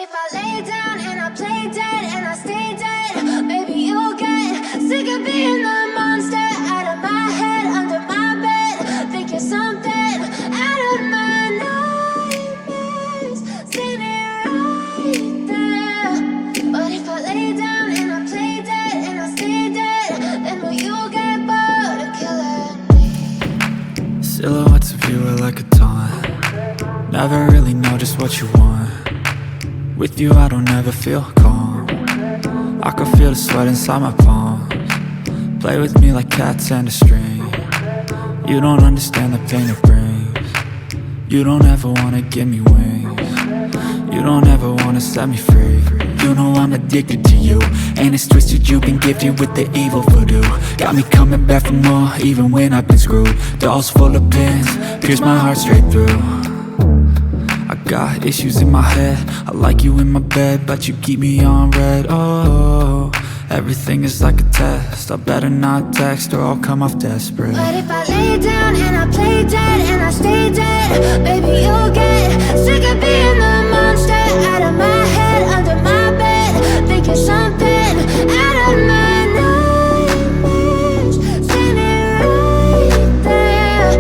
if I lay down and I play dead and I stay dead, maybe you'll get sick of being the monster out of my head, under my bed. Think you're something out of my nightmares, standing right there. But if I lay down and I play dead and I stay dead, then will you get bored of killing me? Silhouettes of you are like a taunt. Never really know just what you want. With you I don't ever feel calm. I can feel the sweat inside my palms. Play with me like cats and a string. You don't understand the pain it brings. You don't ever wanna give me wings. You don't ever wanna set me free. You know I'm addicted to you, and it's twisted, you've been gifted with the evil voodoo. Got me coming back for more, even when I've been screwed. Dolls full of pins, pierce my heart straight through. I got issues in my head, I like you in my bed, but you keep me on red. Oh, everything is like a test, I better not text or I'll come off desperate. But if I lay down and I play dead and I stay dead, baby you'll get sick of being the monster out of my head, under my bed. Think you're something out of my nightmares, standing right there.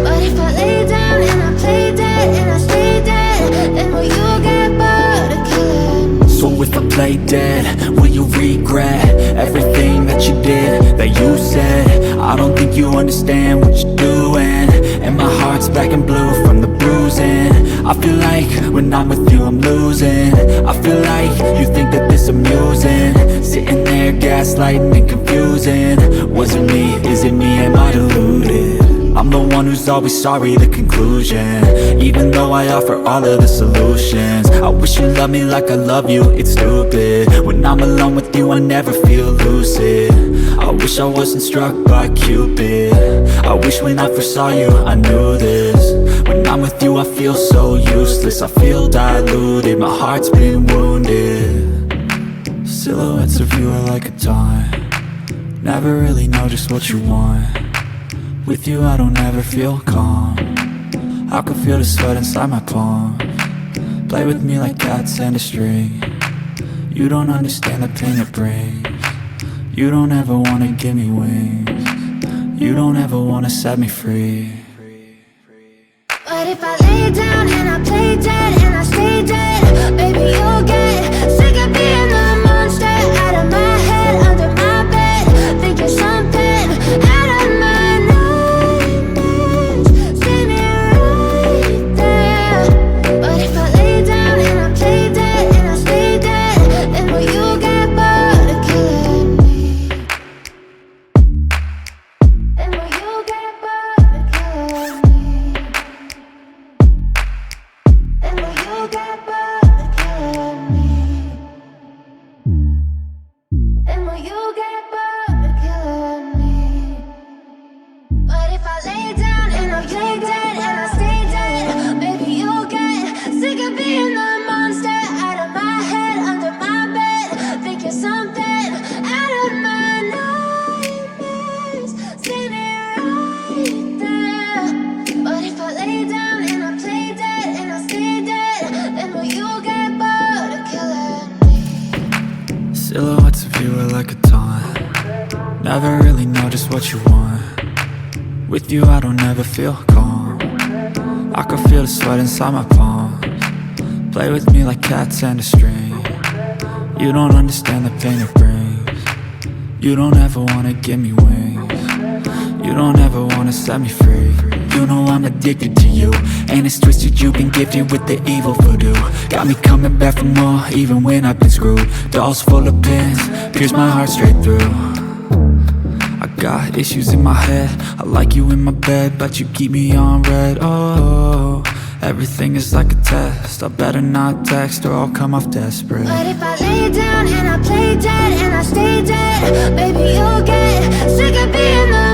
But if I lay down and I play dead and I stay dead, then will you get bored of killing me? So if I play dead, will you regret everything that you did, that you said? I don't think you understand what you're doing, and my heart's black and blue from the bruising. I feel like when I'm with you I'm losing. I feel like you think that this amusing, sitting there gaslighting and confusing. Was it me? Is it me? Am I deluded? I'm the one who's always sorry, the conclusion, even though I offer all of the solutions. I wish you loved me like I love you, it's stupid. When I'm alone with you I never feel lucid. I wish I wasn't struck by Cupid. I wish when I first saw you I knew this. When I'm with you I feel so useless, I feel diluted, my heart's been wounded. Silhouettes of you are like a taunt. Never really know just what you want. With you I don't ever feel calm. I can feel the sweat inside my palms. Play with me like cats and a string. You don't understand the pain it brings. You don't ever wanna give me wings. You don't ever wanna set me free. But if I lay down and I play dead and I stay dead, baby you'll get sick of being the monster out of my head, under my bed. Think you're something out of my nightmares, standing right there. But if I lay down and I play dead and I stay dead, then will you get bored of killing me? Then will you get bored of killing me? Then will you get bored of killing me? Then will you get bored of killing me? But if I lay down and I play dead and I stay dead, maybe you'll get sick of being the monster out of my head, under my bed. Think you're something out of my nightmares, standing right there. But if I lay down and I play dead and I stay dead, then will you get bored of killing me? Silhouettes of you are like a taunt. Never really know just what you want. With you I don't ever feel calm. I can feel the sweat inside my palms. Play with me like cats and a string. You don't understand the pain it brings. You don't ever wanna give me wings. You don't ever wanna set me free. You know I'm addicted to you, and it's twisted, you've been gifted with the evil voodoo. Got me coming back for more, even when I've been screwed. Dolls full of pins, pierce my heart straight through. I got issues in my head, I like you in my bed, but you keep me on red. Oh, everything is like a test, I better not text or I'll come off desperate. But if I lay down and I play dead and I stay dead, baby you'll get sick of being the